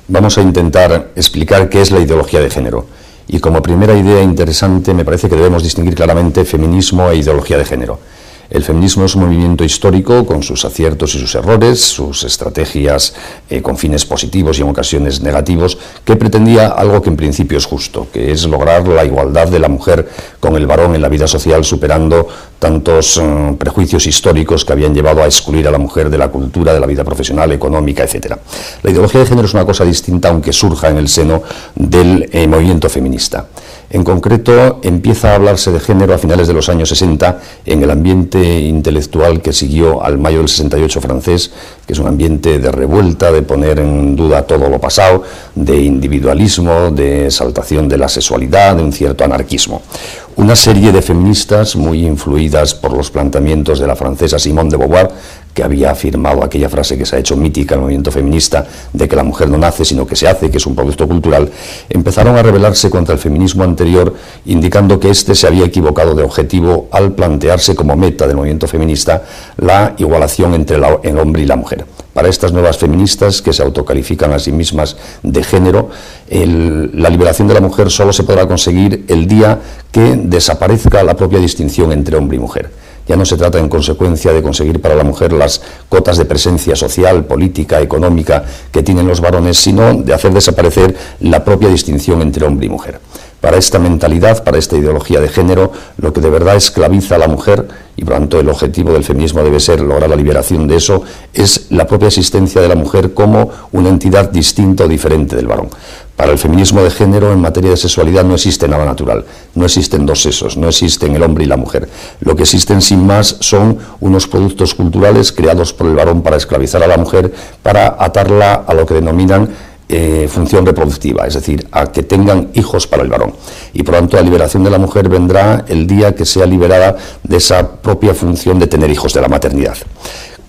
Vamos a intentar explicar qué es la ideología de género. Y como primera idea interesante, me parece que debemos distinguir claramente feminismo e ideología de género. El feminismo es un movimiento histórico con sus aciertos y sus errores, sus estrategias con fines positivos y en ocasiones negativos, que pretendía algo que en principio es justo, que es lograr la igualdad de la mujer con el varón en la vida social, superando tantos prejuicios históricos que habían llevado a excluir a la mujer de la cultura, de la vida profesional, económica, etc. La ideología de género es una cosa distinta, aunque surja en el seno del movimiento feminista. En concreto, empieza a hablarse de género a finales de los años 60 en el ambiente intelectual que siguió al mayo del 68 francés, que es un ambiente de revuelta, de poner en duda todo lo pasado, de individualismo, de exaltación de la sexualidad, de un cierto anarquismo. Una serie de feministas muy influidas por los planteamientos de la francesa Simone de Beauvoir, que había afirmado aquella frase que se ha hecho mítica en el movimiento feminista, de que la mujer no nace sino que se hace, que es un producto cultural, empezaron a rebelarse contra el feminismo anterior, indicando que éste se había equivocado de objetivo al plantearse como meta del movimiento feminista la igualación entre el hombre y la mujer. Para estas nuevas feministas, que se autocalifican a sí mismas de género, la liberación de la mujer solo se podrá conseguir el día que desaparezca la propia distinción entre hombre y mujer. Ya no se trata, en consecuencia, de conseguir para la mujer las cotas de presencia social, política, económica que tienen los varones, sino de hacer desaparecer la propia distinción entre hombre y mujer. Para esta mentalidad, para esta ideología de género, lo que de verdad esclaviza a la mujer, y por lo tanto el objetivo del feminismo debe ser lograr la liberación de eso, es la propia existencia de la mujer como una entidad distinta o diferente del varón. Para el feminismo de género, en materia de sexualidad, no existe nada natural, no existen dos sexos, no existen el hombre y la mujer. Lo que existen sin más son unos productos culturales creados por el varón para esclavizar a la mujer, para atarla a lo que denominan función reproductiva, es decir, a que tengan hijos para el varón. Y por lo tanto la liberación de la mujer vendrá el día que sea liberada de esa propia función de tener hijos, de la maternidad.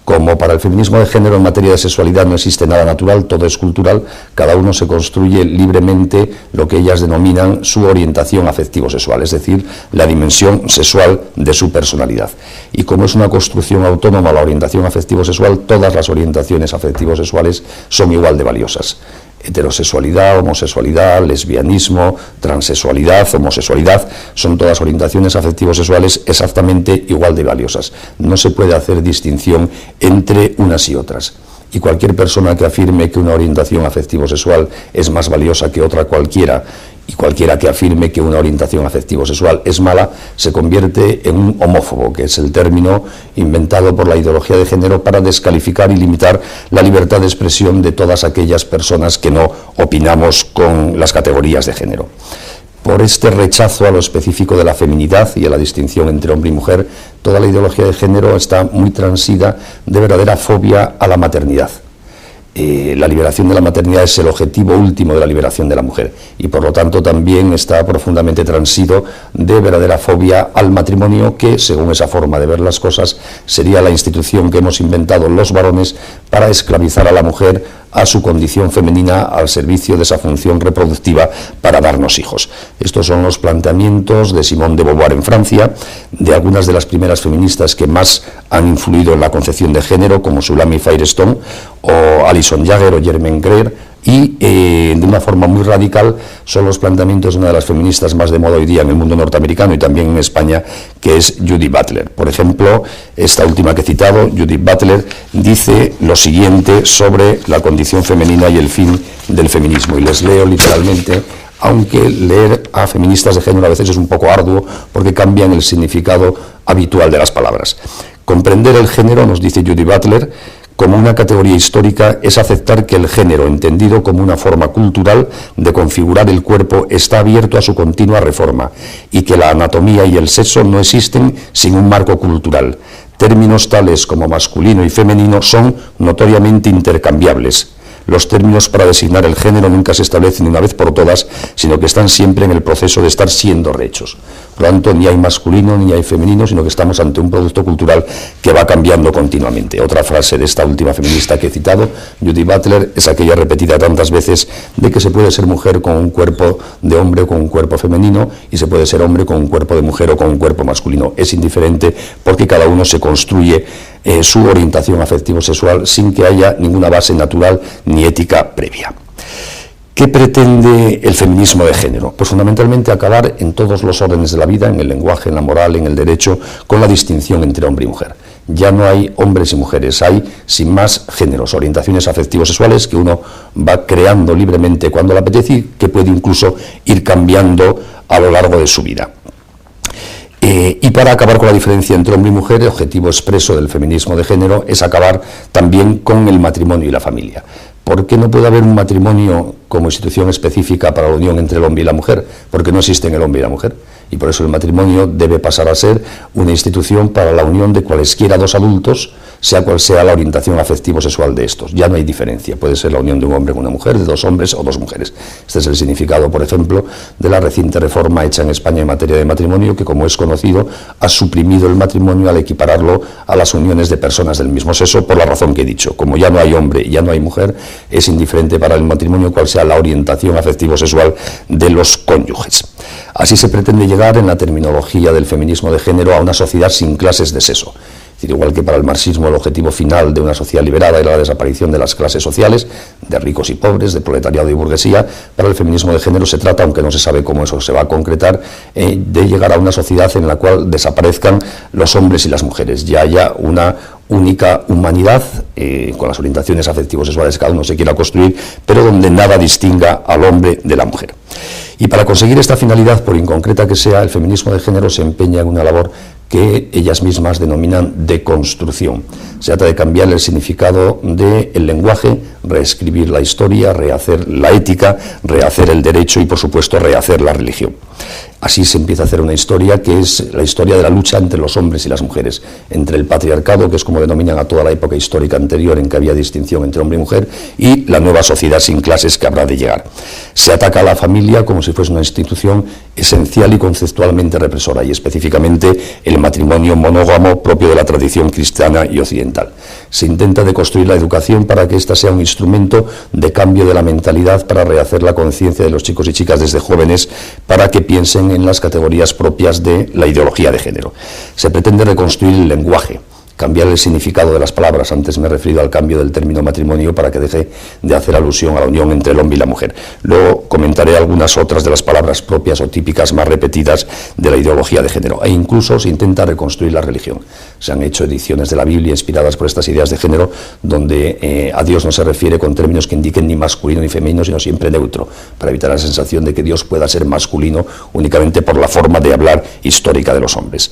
Como para el feminismo de género en materia de sexualidad no existe nada natural, todo es cultural, cada uno se construye libremente lo que ellas denominan su orientación afectivo-sexual, es decir, la dimensión sexual de su personalidad. Y como es una construcción autónoma la orientación afectivo-sexual, todas las orientaciones afectivo-sexuales son igual de valiosas. Heterosexualidad, homosexualidad, lesbianismo, transexualidad, homosexualidad, son todas orientaciones afectivo-sexuales exactamente igual de valiosas. No se puede hacer distinción entre unas y otras. Y cualquier persona que afirme que una orientación afectivo-sexual es más valiosa que otra cualquiera, y cualquiera que afirme que una orientación afectivo-sexual es mala, se convierte en un homófobo, que es el término inventado por la ideología de género para descalificar y limitar la libertad de expresión de todas aquellas personas que no opinamos con las categorías de género. Por este rechazo a lo específico de la feminidad y a la distinción entre hombre y mujer, toda la ideología de género está muy transida de verdadera fobia a la maternidad. La liberación de la maternidad es el objetivo último de la liberación de la mujer y por lo tanto también está profundamente transido de verdadera fobia al matrimonio, que según esa forma de ver las cosas sería la institución que hemos inventado los varones para esclavizar a la mujer a su condición femenina al servicio de esa función reproductiva para darnos hijos. Estos son los planteamientos de Simone de Beauvoir en Francia, de algunas de las primeras feministas que más han influido en la concepción de género, como Sulami Firestone o Alison Jagger o Germaine Greer, y de una forma muy radical son los planteamientos de una de las feministas más de moda hoy día en el mundo norteamericano y también en España, que es Judith Butler. Por ejemplo, esta última que he citado, Judith Butler, dice lo siguiente sobre la condición femenina y el fin del feminismo, y les leo literalmente, aunque leer a feministas de género a veces es un poco arduo porque cambian el significado habitual de las palabras. Comprender el género, nos dice Judith Butler, como una categoría histórica es aceptar que el género, entendido como una forma cultural de configurar el cuerpo, está abierto a su continua reforma y que la anatomía y el sexo no existen sin un marco cultural. Términos tales como masculino y femenino son notoriamente intercambiables. Los términos para designar el género nunca se establecen de una vez por todas, sino que están siempre en el proceso de estar siendo rehechos. Por lo tanto, ni hay masculino ni hay femenino, sino que estamos ante un producto cultural que va cambiando continuamente. Otra frase de esta última feminista que he citado, Judith Butler, es aquella repetida tantas veces de que se puede ser mujer con un cuerpo de hombre o con un cuerpo femenino, y se puede ser hombre con un cuerpo de mujer o con un cuerpo masculino. Es indiferente porque cada uno se construye su orientación afectivo-sexual sin que haya ninguna base natural ni ética previa. ¿Qué pretende el feminismo de género? Pues fundamentalmente acabar en todos los órdenes de la vida, en el lenguaje, en la moral, en el derecho, con la distinción entre hombre y mujer. Ya no hay hombres y mujeres, hay, sin más, géneros, orientaciones afectivos sexuales que uno va creando libremente cuando le apetece y que puede incluso ir cambiando a lo largo de su vida. Y para acabar con la diferencia entre hombre y mujer, el objetivo expreso del feminismo de género es acabar también con el matrimonio y la familia. ¿Por qué no puede haber un matrimonio como institución específica para la unión entre el hombre y la mujer? Porque no existen el hombre y la mujer. Y por eso el matrimonio debe pasar a ser una institución para la unión de cualesquiera dos adultos, sea cual sea la orientación afectivo-sexual de estos. Ya no hay diferencia, puede ser la unión de un hombre con una mujer, de dos hombres o dos mujeres. Este es el significado, por ejemplo, de la reciente reforma hecha en España en materia de matrimonio, que, como es conocido, ha suprimido el matrimonio al equipararlo a las uniones de personas del mismo sexo, por la razón que he dicho. Como ya no hay hombre y ya no hay mujer, es indiferente para el matrimonio cuál sea la orientación afectivo-sexual de los cónyuges. Así se pretende llegar, en la terminología del feminismo de género, a una sociedad sin clases de sexo. Es decir, igual que para el marxismo el objetivo final de una sociedad liberada era la desaparición de las clases sociales, de ricos y pobres, de proletariado y burguesía, para el feminismo de género se trata, aunque no se sabe cómo eso se va a concretar, de llegar a una sociedad en la cual desaparezcan los hombres y las mujeres, ya haya una única humanidad, con las orientaciones afectivos sexuales que cada uno se quiera construir, pero donde nada distinga al hombre de la mujer. Y para conseguir esta finalidad, por inconcreta que sea, el feminismo de género se empeña en una labor que ellas mismas denominan deconstrucción. Se trata de cambiar el significado del lenguaje, reescribir la historia, rehacer la ética, rehacer el derecho y, por supuesto, rehacer la religión. Así se empieza a hacer una historia que es la historia de la lucha entre los hombres y las mujeres, entre el patriarcado, que es como denominan a toda la época histórica anterior en que había distinción entre hombre y mujer, y la nueva sociedad sin clases que habrá de llegar. Se ataca a la familia como si fuese una institución esencial y conceptualmente represora, y específicamente el matrimonio monógamo propio de la tradición cristiana y occidental. Se intenta deconstruir la educación para que ésta sea un instrumento de cambio de la mentalidad, para rehacer la conciencia de los chicos y chicas desde jóvenes, para que piensen en las categorías propias de la ideología de género. Se pretende reconstruir el lenguaje, cambiar el significado de las palabras. Antes me he referido al cambio del término matrimonio para que deje de hacer alusión a la unión entre el hombre y la mujer. Luego comentaré algunas otras de las palabras propias o típicas más repetidas de la ideología de género. E incluso se intenta reconstruir la religión. Se han hecho ediciones de la Biblia inspiradas por estas ideas de género, donde a Dios no se refiere con términos que indiquen ni masculino ni femenino, sino siempre neutro, para evitar la sensación de que Dios pueda ser masculino únicamente por la forma de hablar histórica de los hombres.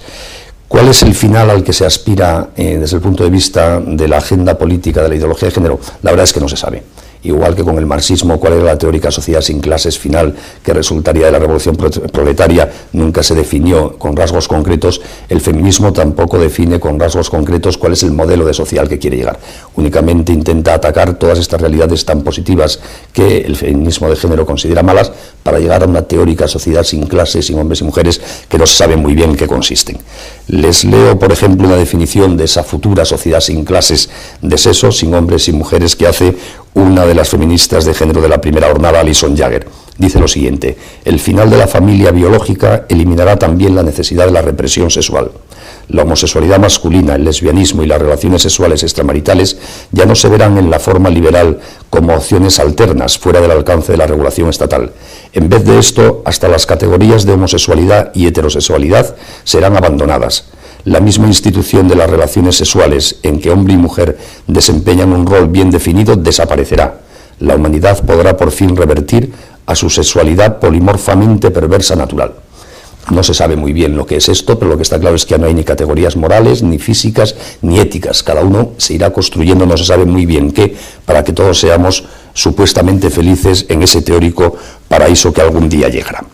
¿Cuál es el final al que se aspira desde el punto de vista de la agenda política de la ideología de género? La verdad es que no se sabe. Igual que con el marxismo, cuál era la teórica sociedad sin clases final que resultaría de la revolución proletaria, nunca se definió con rasgos concretos. El feminismo tampoco define con rasgos concretos cuál es el modelo de social que quiere llegar. Únicamente intenta atacar todas estas realidades tan positivas que el feminismo de género considera malas, para llegar a una teórica sociedad sin clases, sin hombres y mujeres, que no se sabe muy bien en qué consisten. Les leo, por ejemplo, una definición de esa futura sociedad sin clases de sexo, sin hombres y mujeres, que hace una de las feministas de género de la primera jornada, Alison Jagger. Dice lo siguiente: el final de la familia biológica eliminará también la necesidad de la represión sexual. La homosexualidad masculina, el lesbianismo y las relaciones sexuales extramaritales ya no se verán en la forma liberal como opciones alternas fuera del alcance de la regulación estatal. En vez de esto, hasta las categorías de homosexualidad y heterosexualidad serán abandonadas. La misma institución de las relaciones sexuales, en que hombre y mujer desempeñan un rol bien definido, desaparecerá. La humanidad podrá por fin revertir a su sexualidad polimorfamente perversa natural. No se sabe muy bien lo que es esto, pero lo que está claro es que ya no hay ni categorías morales, ni físicas, ni éticas. Cada uno se irá construyendo, no se sabe muy bien qué, para que todos seamos supuestamente felices en ese teórico paraíso que algún día llegará.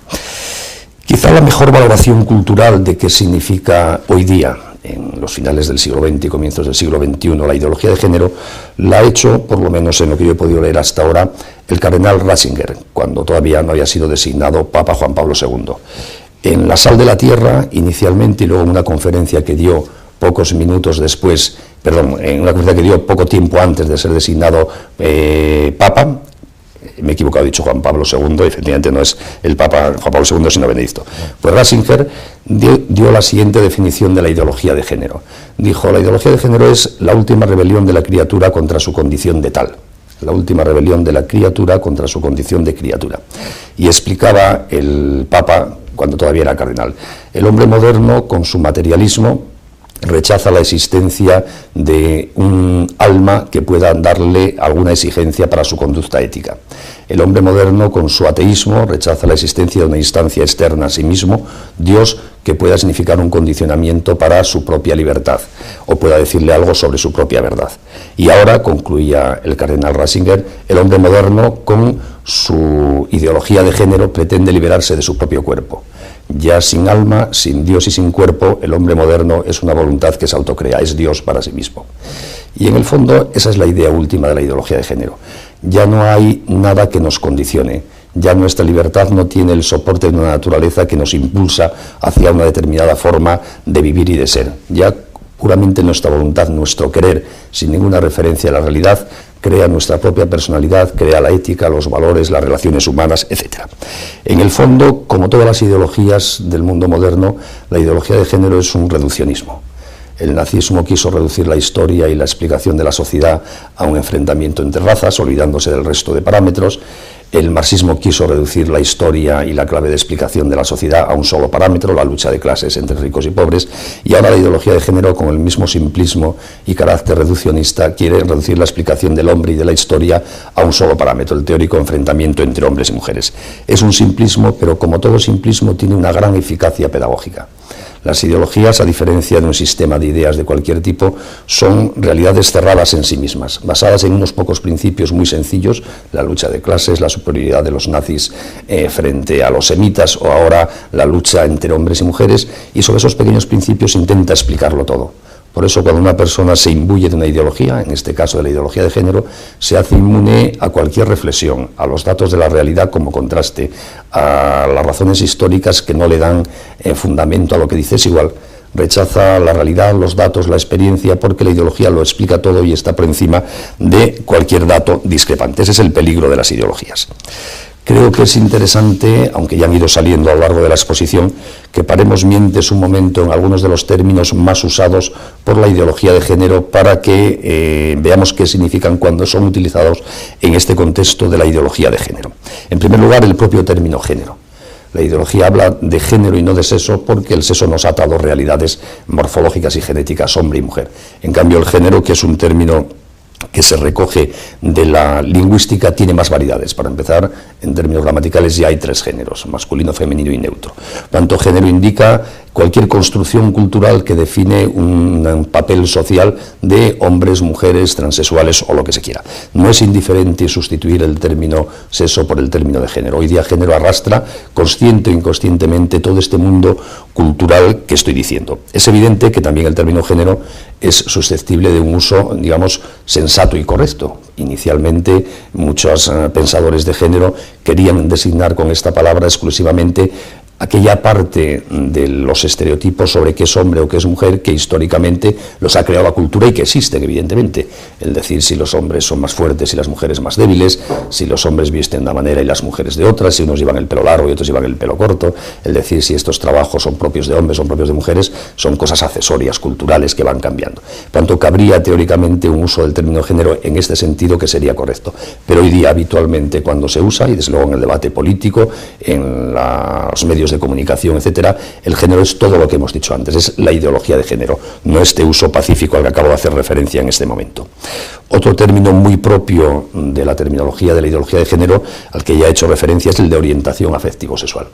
Quizá la mejor valoración cultural de qué significa hoy día, en los finales del siglo XX y comienzos del siglo XXI, la ideología de género, la ha hecho, por lo menos en lo que yo he podido leer hasta ahora, el cardenal Ratzinger, cuando todavía no había sido designado Papa Juan Pablo II. En la Sal de la Tierra, inicialmente, y luego en una conferencia que dio pocos minutos después, en una conferencia que dio poco tiempo antes de ser designado Papa, me he equivocado, he dicho Juan Pablo II, efectivamente no es el Papa Juan Pablo II, sino Benedicto. Pues Ratzinger dio la siguiente definición de la ideología de género. Dijo: la ideología de género es la última rebelión de la criatura contra su condición de tal. la última rebelión de la criatura contra su condición de criatura. Y explicaba el Papa, cuando todavía era cardenal, el hombre moderno, con su materialismo, rechaza la existencia de un alma que pueda darle alguna exigencia para su conducta ética. El hombre moderno, con su ateísmo, rechaza la existencia de una instancia externa a sí mismo, Dios, que pueda significar un condicionamiento para su propia libertad o pueda decirle algo sobre su propia verdad. Y ahora, concluía el cardenal Ratzinger, el hombre moderno, con su ideología de género, pretende liberarse de su propio cuerpo. Ya sin alma, sin Dios y sin cuerpo, el hombre moderno es una voluntad que se autocrea, es Dios para sí mismo. Y en el fondo esa es la idea última de la ideología de género. Ya no hay nada que nos condicione, ya nuestra libertad no tiene el soporte de una naturaleza que nos impulsa hacia una determinada forma de vivir y de ser. Ya puramente nuestra voluntad, nuestro querer, sin ninguna referencia a la realidad, crea nuestra propia personalidad, crea la ética, los valores, las relaciones humanas, etc. En el fondo, como todas las ideologías del mundo moderno, la ideología de género es un reduccionismo. El nazismo quiso reducir la historia y la explicación de la sociedad a un enfrentamiento entre razas, olvidándose del resto de parámetros. El marxismo quiso reducir la historia y la clave de explicación de la sociedad a un solo parámetro, la lucha de clases entre ricos y pobres, y ahora la ideología de género, con el mismo simplismo y carácter reduccionista, quiere reducir la explicación del hombre y de la historia a un solo parámetro, el teórico enfrentamiento entre hombres y mujeres. Es un simplismo, pero como todo simplismo tiene una gran eficacia pedagógica. Las ideologías, a diferencia de un sistema de ideas de cualquier tipo, son realidades cerradas en sí mismas, basadas en unos pocos principios muy sencillos, la lucha de clases, la superioridad de los nazis frente a los semitas, o ahora la lucha entre hombres y mujeres, y sobre esos pequeños principios intenta explicarlo todo. Por eso, cuando una persona se imbuye de una ideología, en este caso de la ideología de género, se hace inmune a cualquier reflexión, a los datos de la realidad como contraste, a las razones históricas que no le dan fundamento a lo que dice. Es igual, rechaza la realidad, los datos, la experiencia, porque la ideología lo explica todo y está por encima de cualquier dato discrepante. Ese es el peligro de las ideologías. Creo que es interesante, aunque ya han ido saliendo a lo largo de la exposición, que paremos mientes un momento en algunos de los términos más usados por la ideología de género para que veamos qué significan cuando son utilizados en este contexto de la ideología de género. En primer lugar, el propio término género. La ideología habla de género y no de sexo porque el sexo nos ata a dos realidades morfológicas y genéticas, hombre y mujer. En cambio, el género, que es un término que se recoge de la lingüística, tiene más variedades. Para empezar, en términos gramaticales ya hay 3 géneros, masculino, femenino y neutro. Tanto género indica cualquier construcción cultural que define un papel social de hombres, mujeres, transexuales o lo que se quiera. No es indiferente sustituir el término sexo por el término de género. Hoy día género arrastra, consciente o inconscientemente, todo este mundo cultural que estoy diciendo. Es evidente que también el término género es susceptible de un uso, digamos, sensato y correcto. Inicialmente, muchos pensadores de género querían designar con esta palabra exclusivamente aquella parte de los estereotipos sobre qué es hombre o qué es mujer que históricamente los ha creado la cultura y que existen, evidentemente. El decir si los hombres son más fuertes y las mujeres más débiles, si los hombres visten de una manera y las mujeres de otra, si unos llevan el pelo largo y otros llevan el pelo corto, el decir si estos trabajos son propios de hombres o son propios de mujeres, son cosas accesorias, culturales, que van cambiando. Por tanto, cabría teóricamente un uso del término género en este sentido que sería correcto. Pero hoy día habitualmente cuando se usa, y desde luego en el debate político, en los medios de comunicación, etcétera, el género es todo lo que hemos dicho antes, es la ideología de género, no este uso pacífico al que acabo de hacer referencia en este momento. Otro término muy propio de la terminología de la ideología de género, al que ya he hecho referencia, es el de orientación afectivo-sexual.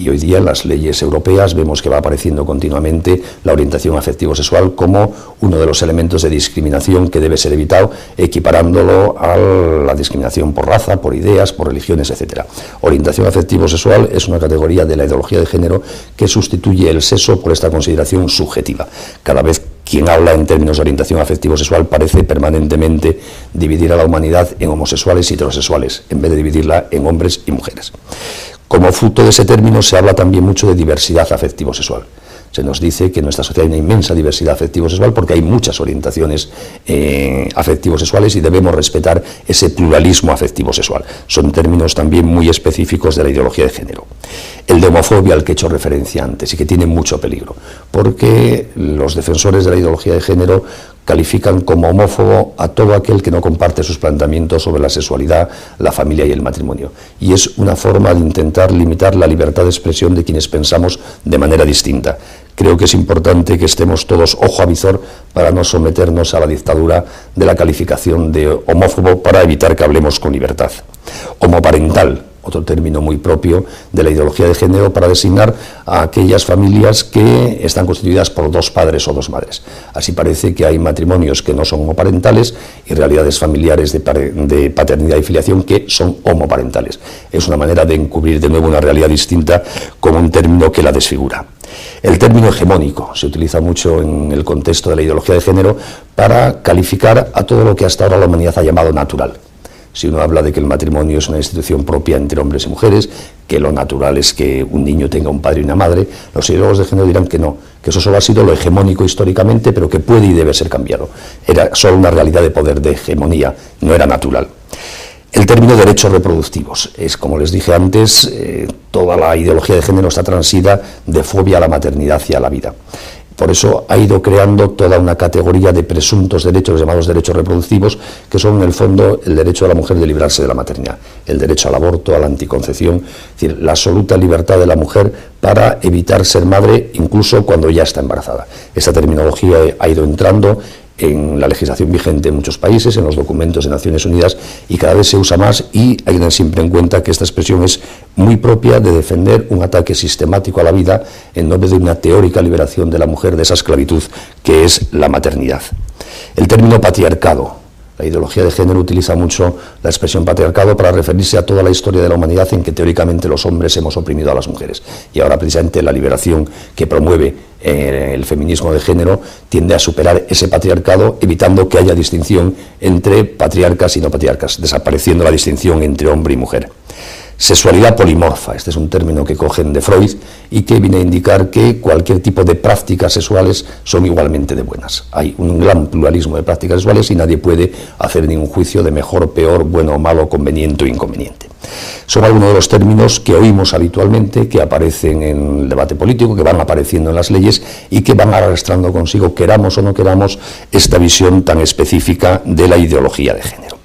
Y hoy día en las leyes europeas vemos que va apareciendo continuamente la orientación afectivo-sexual como uno de los elementos de discriminación que debe ser evitado, equiparándolo a la discriminación por raza, por ideas, por religiones, etc. Orientación afectivo-sexual es una categoría de la ideología de género que sustituye el sexo por esta consideración subjetiva. Cada vez quien habla en términos de orientación afectivo-sexual parece permanentemente dividir a la humanidad en homosexuales y heterosexuales, en vez de dividirla en hombres y mujeres. Como fruto de ese término se habla también mucho de diversidad afectivo-sexual. Se nos dice que en nuestra sociedad hay una inmensa diversidad afectivo-sexual porque hay muchas orientaciones afectivo-sexuales y debemos respetar ese pluralismo afectivo-sexual. Son términos también muy específicos de la ideología de género. El de homofobia al que he hecho referencia antes y que tiene mucho peligro, porque los defensores de la ideología de género califican como homófobo a todo aquel que no comparte sus planteamientos sobre la sexualidad, la familia y el matrimonio. Y es una forma de intentar limitar la libertad de expresión de quienes pensamos de manera distinta. Creo que es importante que estemos todos ojo a visor para no someternos a la dictadura de la calificación de homófobo, para evitar que hablemos con libertad. Homoparental, otro término muy propio de la ideología de género para designar a aquellas familias que están constituidas por dos padres o dos madres. Así parece que hay matrimonios que no son homoparentales y realidades familiares de paternidad y filiación que son homoparentales. Es una manera de encubrir de nuevo una realidad distinta con un término que la desfigura. El término hegemónico se utiliza mucho en el contexto de la ideología de género para calificar a todo lo que hasta ahora la humanidad ha llamado natural. Si uno habla de que el matrimonio es una institución propia entre hombres y mujeres, que lo natural es que un niño tenga un padre y una madre, los ideólogos de género dirán que no, que eso solo ha sido lo hegemónico históricamente, pero que puede y debe ser cambiado. Era solo una realidad de poder, de hegemonía, no era natural. El término derechos reproductivos es, como les dije antes, toda la ideología de género está transida de fobia a la maternidad y a la vida. Por eso ha ido creando toda una categoría de presuntos derechos, llamados derechos reproductivos, que son en el fondo el derecho de la mujer de librarse de la maternidad, el derecho al aborto, a la anticoncepción, es decir, la absoluta libertad de la mujer para evitar ser madre incluso cuando ya está embarazada. Esa terminología ha ido entrando en la legislación vigente en muchos países, en los documentos de Naciones Unidas, y cada vez se usa más, y hay que tener siempre en cuenta que esta expresión es muy propia de defender un ataque sistemático a la vida en nombre de una teórica liberación de la mujer de esa esclavitud que es la maternidad. El término patriarcado. La ideología de género utiliza mucho la expresión patriarcado para referirse a toda la historia de la humanidad en que teóricamente los hombres hemos oprimido a las mujeres. Y ahora precisamente la liberación que promueve el feminismo de género tiende a superar ese patriarcado, evitando que haya distinción entre patriarcas y no patriarcas, desapareciendo la distinción entre hombre y mujer. Sexualidad polimorfa, este es un término que cogen de Freud y que viene a indicar que cualquier tipo de prácticas sexuales son igualmente de buenas. Hay un gran pluralismo de prácticas sexuales y nadie puede hacer ningún juicio de mejor, peor, bueno o malo, conveniente o inconveniente. Son algunos de los términos que oímos habitualmente, que aparecen en el debate político, que van apareciendo en las leyes y que van arrastrando consigo, queramos o no queramos, esta visión tan específica de la ideología de género.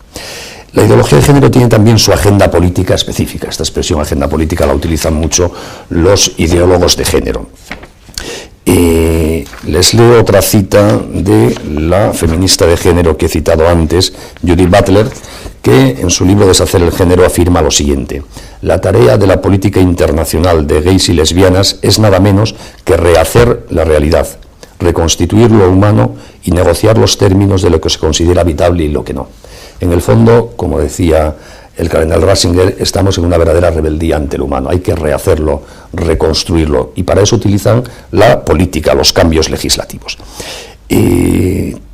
La ideología de género tiene también su agenda política específica. Esta expresión agenda política la utilizan mucho los ideólogos de género. Les leo otra cita de la feminista de género que he citado antes, Judith Butler, que en su libro Deshacer el género afirma lo siguiente: la tarea de la política internacional de gays y lesbianas es nada menos que rehacer la realidad, reconstituir lo humano y negociar los términos de lo que se considera habitable y lo que no. En el fondo, como decía el cardenal Ratzinger, estamos en una verdadera rebeldía ante el humano. Hay que rehacerlo, reconstruirlo, y para eso utilizan la política, los cambios legislativos.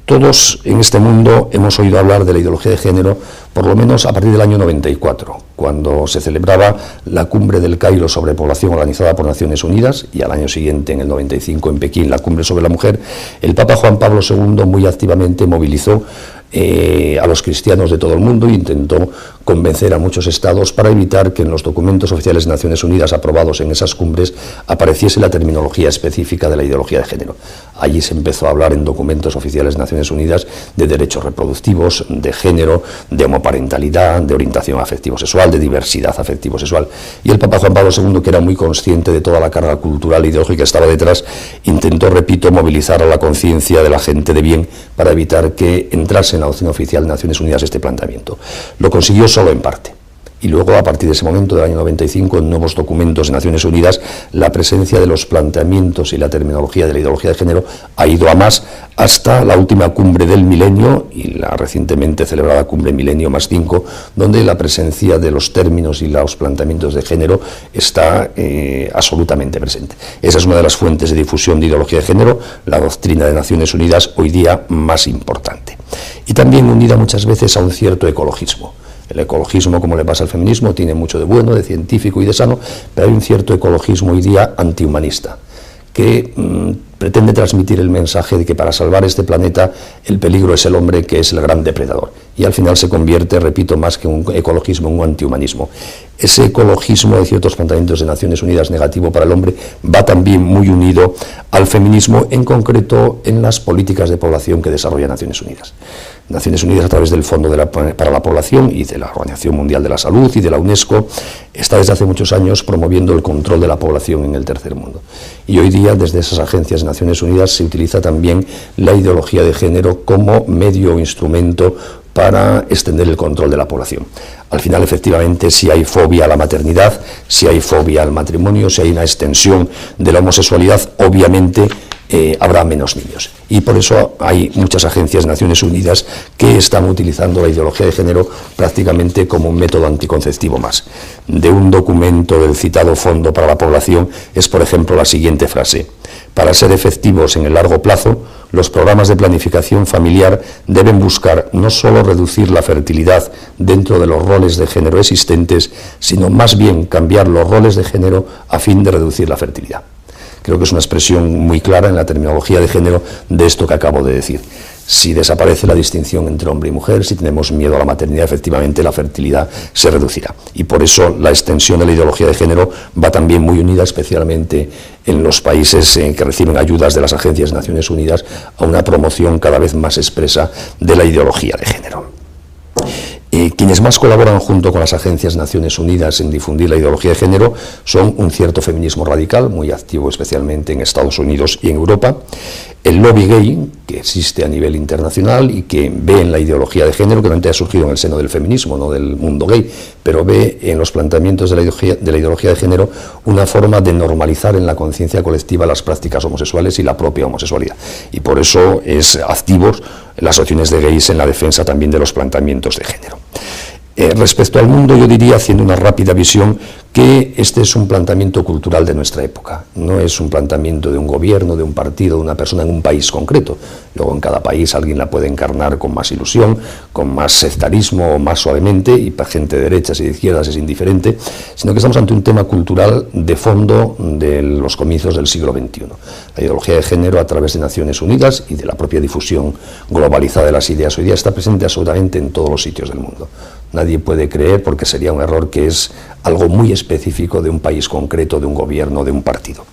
Todos en este mundo hemos oído hablar de la ideología de género, por lo menos a partir del año 94, cuando se celebraba la cumbre del Cairo sobre población organizada por Naciones Unidas, y al año siguiente, en el 95, en Pekín, la cumbre sobre la mujer. El Papa Juan Pablo II muy activamente movilizó a los cristianos de todo el mundo e intentó convencer a muchos estados para evitar que en los documentos oficiales de Naciones Unidas aprobados en esas cumbres apareciese la terminología específica de la ideología de género. Allí se empezó a hablar en documentos oficiales de Naciones Unidas de derechos reproductivos, de género, de homoparentalidad, de orientación afectivo-sexual, de diversidad afectivo-sexual. Y el Papa Juan Pablo II, que era muy consciente de toda la carga cultural e ideológica que estaba detrás, intentó, repito, movilizar a la conciencia de la gente de bien para evitar que entrase en la doctrina oficial de Naciones Unidas este planteamiento. Lo consiguió solo en parte. Y luego, a partir de ese momento, del año 95, en nuevos documentos de Naciones Unidas, la presencia de los planteamientos y la terminología de la ideología de género ha ido a más, hasta la última cumbre del milenio y la recientemente celebrada cumbre Milenio +5, donde la presencia de los términos y los planteamientos de género está absolutamente presente. Esa es una de las fuentes de difusión de ideología de género, la doctrina de Naciones Unidas hoy día más importante. Y también unida muchas veces a un cierto ecologismo. El ecologismo, como le pasa al feminismo, tiene mucho de bueno, de científico y de sano, pero hay un cierto ecologismo hoy día antihumanista, que pretende transmitir el mensaje de que para salvar este planeta el peligro es el hombre, que es el gran depredador. Y al final se convierte, repito, más que un ecologismo, en un antihumanismo. Ese ecologismo de ciertos planteamientos de Naciones Unidas negativo para el hombre va también muy unido al feminismo, en concreto en las políticas de población que desarrolla Naciones Unidas. Naciones Unidas, a través del Fondo para la Población y de la Organización Mundial de la Salud y de la UNESCO, está desde hace muchos años promoviendo el control de la población en el tercer mundo. Y hoy día, desde esas agencias de Naciones Unidas, se utiliza también la ideología de género como medio o instrumento para extender el control de la población. Al final, efectivamente, si hay fobia a la maternidad, si hay fobia al matrimonio, si hay una extensión de la homosexualidad, obviamente habrá menos niños. Y por eso hay muchas agencias de Naciones Unidas que están utilizando la ideología de género prácticamente como un método anticonceptivo más. De un documento del citado Fondo para la Población es, por ejemplo, la siguiente frase: para ser efectivos en el largo plazo, los programas de planificación familiar deben buscar no solo reducir la fertilidad dentro de los roles de género existentes, sino más bien cambiar los roles de género a fin de reducir la fertilidad. Creo que es una expresión muy clara en la terminología de género de esto que acabo de decir. Si desaparece la distinción entre hombre y mujer, si tenemos miedo a la maternidad, efectivamente la fertilidad se reducirá. Y por eso la extensión de la ideología de género va también muy unida, especialmente en los países que reciben ayudas de las agencias de Naciones Unidas, a una promoción cada vez más expresa de la ideología de género. Quienes más colaboran junto con las agencias de Naciones Unidas en difundir la ideología de género son un cierto feminismo radical, muy activo especialmente en Estados Unidos y en Europa, el lobby gay, que existe a nivel internacional y que ve en la ideología de género, que realmente ha surgido en el seno del feminismo, no del mundo gay, pero ve en los planteamientos de la ideología de género una forma de normalizar en la conciencia colectiva las prácticas homosexuales y la propia homosexualidad. Y por eso es activos las asociaciones de gays en la defensa también de los planteamientos de género. Respecto al mundo, yo diría, haciendo una rápida visión, que este es un planteamiento cultural de nuestra época, no es un planteamiento de un gobierno, de un partido, de una persona en un país concreto. Luego en cada país alguien la puede encarnar con más ilusión, con más sectarismo o más suavemente, y para gente de derechas y de izquierdas es indiferente, sino que estamos ante un tema cultural de fondo de los comienzos del siglo XXI. La ideología de género, a través de Naciones Unidas y de la propia difusión globalizada de las ideas hoy día, está presente absolutamente en todos los sitios del mundo. Nadie puede creer, porque sería un error, que es algo muy específico de un país concreto, de un gobierno, de un partido.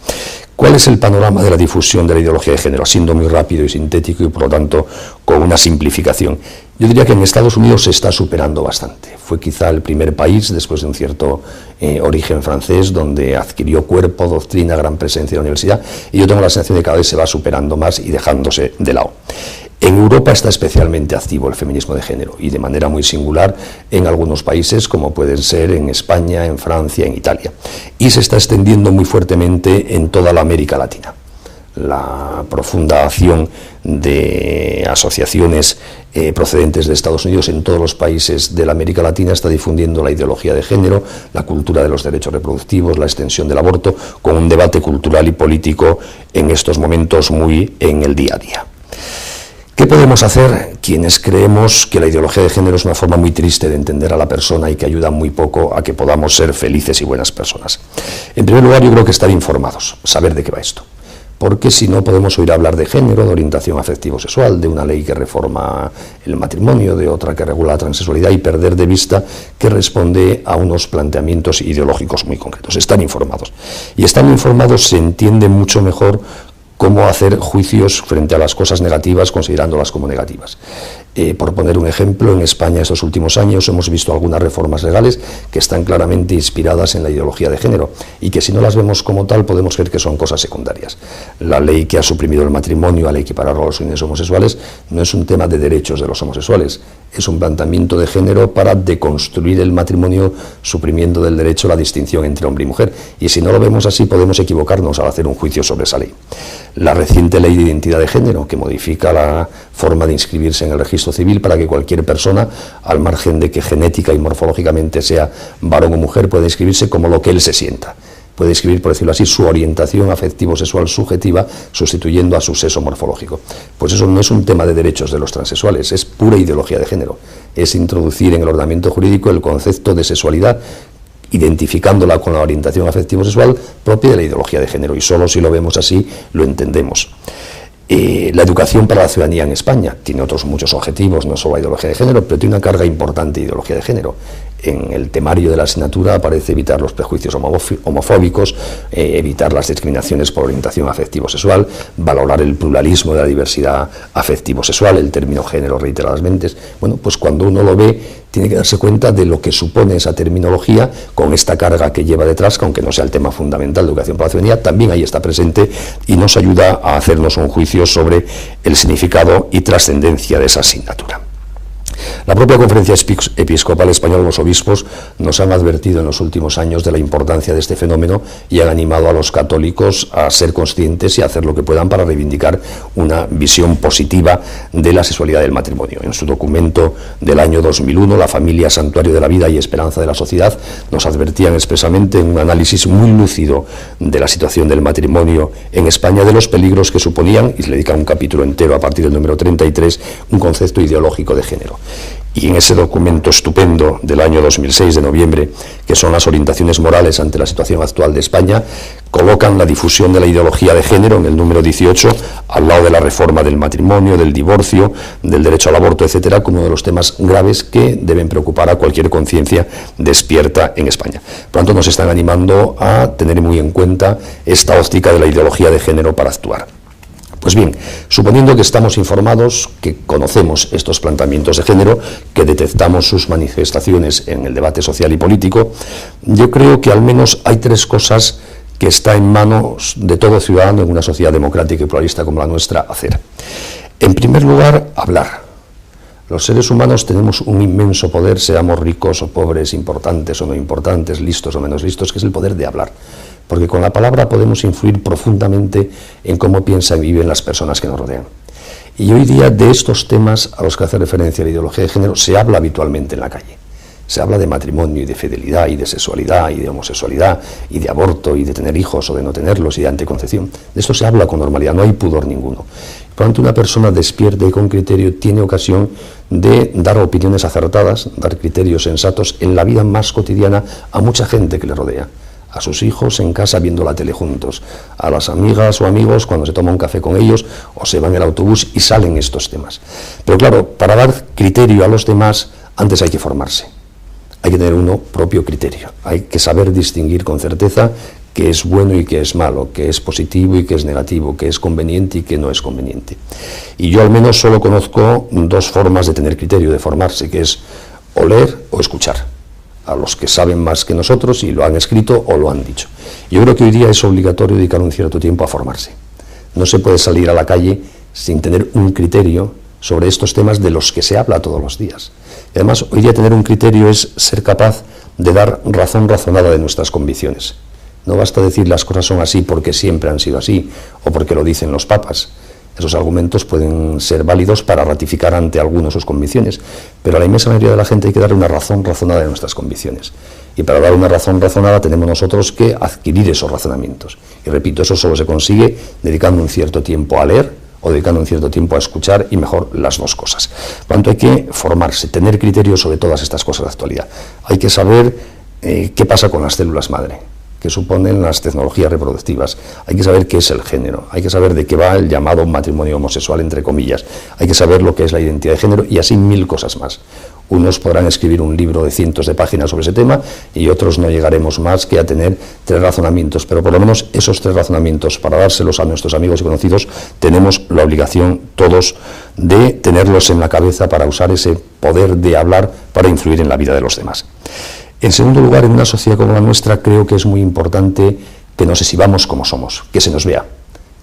¿Cuál es el panorama de la difusión de la ideología de género? Siendo muy rápido y sintético y, por lo tanto, con una simplificación. Yo diría que en Estados Unidos se está superando bastante. Fue quizá el primer país, después de un cierto origen francés, donde adquirió cuerpo, doctrina, gran presencia en la universidad, y yo tengo la sensación de que cada vez se va superando más y dejándose de lado. En Europa está especialmente activo el feminismo de género, y de manera muy singular en algunos países, como pueden ser en España, en Francia, en Italia. Y se está extendiendo muy fuertemente en toda la América Latina. La profunda acción de asociaciones procedentes de Estados Unidos en todos los países de la América Latina está difundiendo la ideología de género, la cultura de los derechos reproductivos, la extensión del aborto, con un debate cultural y político en estos momentos muy en el día a día. ¿Qué podemos hacer quienes creemos que la ideología de género es una forma muy triste de entender a la persona y que ayuda muy poco a que podamos ser felices y buenas personas? En primer lugar, yo creo que estar informados, saber de qué va esto. Porque si no, podemos oír hablar de género, de orientación afectivo-sexual, de una ley que reforma el matrimonio, de otra que regula la transexualidad, y perder de vista que responde a unos planteamientos ideológicos muy concretos. Están informados. Y estando informados se entiende mucho mejor cómo hacer juicios frente a las cosas negativas, considerándolas como negativas. Por poner un ejemplo, en España estos últimos años hemos visto algunas reformas legales que están claramente inspiradas en la ideología de género, y que si no las vemos como tal podemos creer que son cosas secundarias. La ley que ha suprimido el matrimonio al equiparar a los fines homosexuales no es un tema de derechos de los homosexuales, es un planteamiento de género para deconstruir el matrimonio, suprimiendo del derecho la distinción entre hombre y mujer, y si no lo vemos así podemos equivocarnos al hacer un juicio sobre esa ley. La reciente ley de identidad de género, que modifica la forma de inscribirse en el registro civil para que cualquier persona, al margen de que genética y morfológicamente sea varón o mujer, pueda inscribirse como lo que él se sienta. Puede escribir, por decirlo así, su orientación afectivo-sexual subjetiva, sustituyendo a su sexo morfológico. Pues eso no es un tema de derechos de los transexuales, es pura ideología de género. Es introducir en el ordenamiento jurídico el concepto de sexualidad identificándola con la orientación afectivo-sexual propia de la ideología de género, y solo si lo vemos así lo entendemos. La educación para la ciudadanía en España tiene otros muchos objetivos, no solo la ideología de género, pero tiene una carga importante de ideología de género. En el temario de la asignatura aparece evitar los prejuicios homofóbicos, evitar las discriminaciones por orientación afectivo-sexual, valorar el pluralismo de la diversidad afectivo-sexual, el término género reiteradamente. Bueno, pues cuando uno lo ve, tiene que darse cuenta de lo que supone esa terminología con esta carga que lleva detrás, que aunque no sea el tema fundamental de educación para la ciudadanía, también ahí está presente y nos ayuda a hacernos un juicio sobre el significado y trascendencia de esa asignatura. La propia Conferencia Episcopal Española, los obispos, nos han advertido en los últimos años de la importancia de este fenómeno y han animado a los católicos a ser conscientes y a hacer lo que puedan para reivindicar una visión positiva de la sexualidad del matrimonio. En su documento del año 2001, La familia, santuario de la vida y esperanza de la sociedad, nos advertían expresamente en un análisis muy lúcido de la situación del matrimonio en España, de los peligros que suponían, y se le dedica un capítulo entero a partir del número 33, un concepto ideológico de género. Y en ese documento estupendo del año 2006, de noviembre, que son las orientaciones morales ante la situación actual de España, colocan la difusión de la ideología de género en el número 18, al lado de la reforma del matrimonio, del divorcio, del derecho al aborto, etcétera, como uno de los temas graves que deben preocupar a cualquier conciencia despierta en España. Por lo tanto, nos están animando a tener muy en cuenta esta óptica de la ideología de género para actuar. Pues bien, suponiendo que estamos informados, que conocemos estos planteamientos de género, que detectamos sus manifestaciones en el debate social y político, yo creo que al menos hay tres cosas que está en manos de todo ciudadano en una sociedad democrática y pluralista como la nuestra hacer. En primer lugar, hablar. Los seres humanos tenemos un inmenso poder, seamos ricos o pobres, importantes o no importantes, listos o menos listos, que es el poder de hablar. Porque con la palabra podemos influir profundamente en cómo piensan y viven las personas que nos rodean. Y hoy día de estos temas a los que hace referencia la ideología de género se habla habitualmente en la calle. Se habla de matrimonio y de fidelidad y de sexualidad y de homosexualidad y de aborto y de tener hijos o de no tenerlos y de anticoncepción. De esto se habla con normalidad, no hay pudor ninguno. Por lo tanto, una persona despierta y con criterio tiene ocasión de dar opiniones acertadas, dar criterios sensatos en la vida más cotidiana a mucha gente que le rodea. A sus hijos en casa viendo la tele juntos, a las amigas o amigos cuando se toma un café con ellos o se van en el autobús y salen estos temas. Pero claro, para dar criterio a los demás, antes hay que formarse. Hay que tener uno propio criterio. Hay que saber distinguir con certeza qué es bueno y qué es malo, qué es positivo y qué es negativo, qué es conveniente y qué no es conveniente. Y yo al menos solo conozco dos formas de tener criterio, de formarse, que es o leer o escuchar a los que saben más que nosotros y lo han escrito o lo han dicho. Yo creo que hoy día es obligatorio dedicar un cierto tiempo a formarse. No se puede salir a la calle sin tener un criterio sobre estos temas de los que se habla todos los días. Y además, hoy día tener un criterio es ser capaz de dar razón razonada de nuestras convicciones. No basta decir las cosas son así porque siempre han sido así o porque lo dicen los papas. Esos argumentos pueden ser válidos para ratificar ante algunos sus convicciones, pero a la inmensa mayoría de la gente hay que darle una razón razonada de nuestras convicciones. Y para dar una razón razonada tenemos nosotros que adquirir esos razonamientos. Y repito, eso solo se consigue dedicando un cierto tiempo a leer o dedicando un cierto tiempo a escuchar, y mejor las dos cosas. Por tanto, hay que formarse, tener criterio sobre todas estas cosas de actualidad. Hay que saber qué pasa con las células madre, que suponen las tecnologías reproductivas. Hay que saber qué es el género, hay que saber de qué va el llamado matrimonio homosexual, entre comillas, hay que saber lo que es la identidad de género y así mil cosas más. Unos podrán escribir un libro de cientos de páginas sobre ese tema y otros no llegaremos más que a tener tres razonamientos, pero por lo menos esos tres razonamientos, para dárselos a nuestros amigos y conocidos, tenemos la obligación todos de tenerlos en la cabeza para usar ese poder de hablar para influir en la vida de los demás. En segundo lugar, en una sociedad como la nuestra, creo que es muy importante que nos exhibamos como somos, que se nos vea,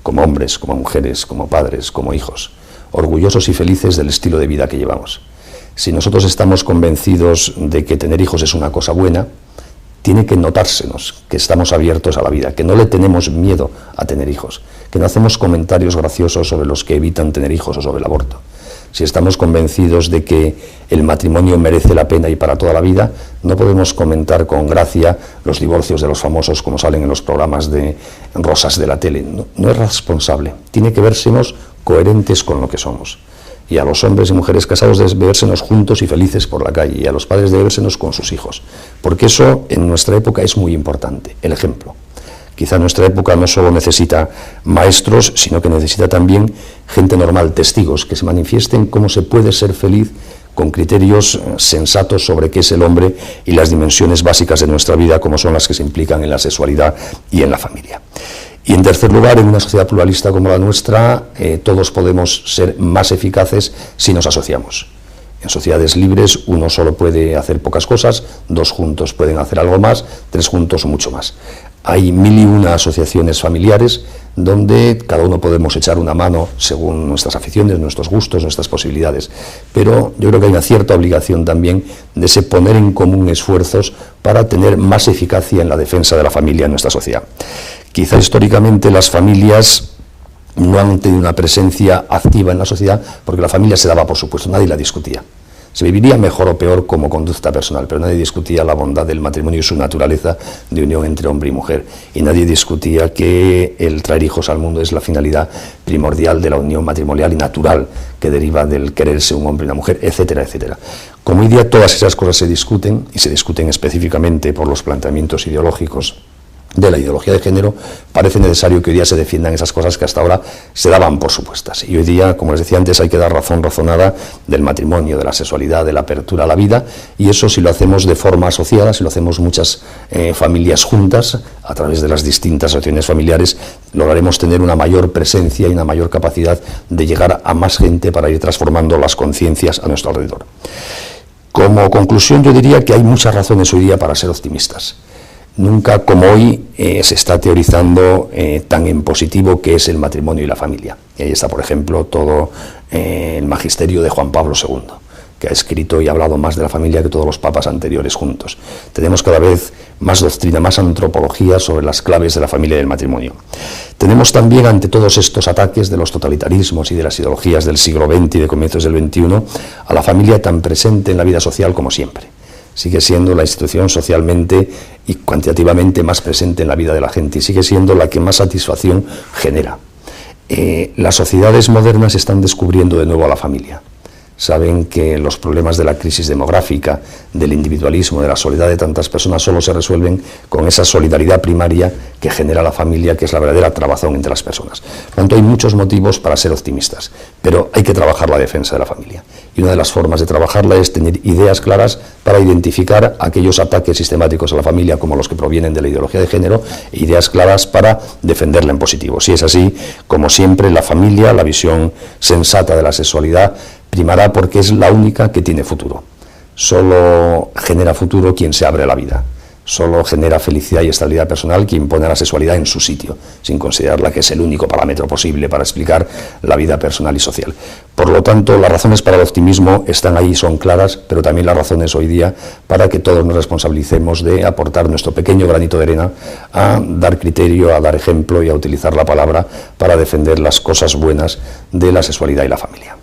como hombres, como mujeres, como padres, como hijos, orgullosos y felices del estilo de vida que llevamos. Si nosotros estamos convencidos de que tener hijos es una cosa buena, tiene que notársenos que estamos abiertos a la vida, que no le tenemos miedo a tener hijos, que no hacemos comentarios graciosos sobre los que evitan tener hijos o sobre el aborto. Si estamos convencidos de que el matrimonio merece la pena y para toda la vida, no podemos comentar con gracia los divorcios de los famosos como salen en los programas de rosas de la tele. No es responsable. Tiene que vérsenos coherentes con lo que somos. y a los hombres y mujeres casados de vérsenos juntos y felices por la calle, y a los padres de vérsenos con sus hijos, porque eso en nuestra época es muy importante, el ejemplo. Quizá nuestra época no solo necesita maestros, sino que necesita también gente normal, testigos, que se manifiesten cómo se puede ser feliz con criterios sensatos sobre qué es el hombre y las dimensiones básicas de nuestra vida, como son las que se implican en la sexualidad y en la familia. Y en tercer lugar, en una sociedad pluralista como la nuestra, todos podemos ser más eficaces si nos asociamos. En sociedades libres uno solo puede hacer pocas cosas, dos juntos pueden hacer algo más, tres juntos mucho más. Hay 1001 asociaciones familiares donde cada uno podemos echar una mano según nuestras aficiones, nuestros gustos, nuestras posibilidades. Pero yo creo que hay una cierta obligación también de poner en común esfuerzos para tener más eficacia en la defensa de la familia en nuestra sociedad. Quizá históricamente las familias no han tenido una presencia activa en la sociedad porque la familia se daba por supuesto, nadie la discutía. Se viviría mejor o peor como conducta personal, pero nadie discutía la bondad del matrimonio y su naturaleza de unión entre hombre y mujer. Y nadie discutía que el traer hijos al mundo es la finalidad primordial de la unión matrimonial y natural que deriva del quererse un hombre y una mujer, etcétera, etcétera. Como hoy día todas esas cosas se discuten, y se discuten específicamente por los planteamientos ideológicos de la ideología de género, parece necesario que hoy día se defiendan esas cosas que hasta ahora se daban por supuestas. Y hoy día, como les decía antes, hay que dar razón razonada del matrimonio, de la sexualidad, de la apertura a la vida, y eso si lo hacemos de forma asociada, si lo hacemos muchas familias juntas, a través de las distintas asociaciones familiares, lograremos tener una mayor presencia y una mayor capacidad de llegar a más gente para ir transformando las conciencias a nuestro alrededor. Como conclusión, yo diría que hay muchas razones hoy día para ser optimistas. Nunca como hoy se está teorizando tan en positivo que es el matrimonio y la familia. Y ahí está, por ejemplo, todo el magisterio de Juan Pablo II, que ha escrito y ha hablado más de la familia que todos los papas anteriores juntos. Tenemos cada vez más doctrina, más antropología sobre las claves de la familia y del matrimonio. Tenemos también, ante todos estos ataques de los totalitarismos y de las ideologías del siglo XX y de comienzos del XXI, a la familia tan presente en la vida social como siempre. Sigue siendo la institución socialmente y cuantitativamente más presente en la vida de la gente y sigue siendo la que más satisfacción genera. Las sociedades modernas están descubriendo de nuevo a la familia. Saben que los problemas de la crisis demográfica, del individualismo, de la soledad de tantas personas solo se resuelven con esa solidaridad primaria que genera la familia, que es la verdadera trabazón entre las personas. Por tanto, hay muchos motivos para ser optimistas, pero hay que trabajar la defensa de la familia. Y una de las formas de trabajarla es tener ideas claras para identificar aquellos ataques sistemáticos a la familia, como los que provienen de la ideología de género, e ideas claras para defenderla en positivo. Si es así, como siempre, la familia, la visión sensata de la sexualidad, primará porque es la única que tiene futuro. Solo genera futuro quien se abre a la vida. Solo genera felicidad y estabilidad personal quien pone a la sexualidad en su sitio, sin considerarla que es el único parámetro posible para explicar la vida personal y social. Por lo tanto, las razones para el optimismo están ahí, son claras, pero también las razones hoy día para que todos nos responsabilicemos de aportar nuestro pequeño granito de arena a dar criterio, a dar ejemplo y a utilizar la palabra para defender las cosas buenas de la sexualidad y la familia.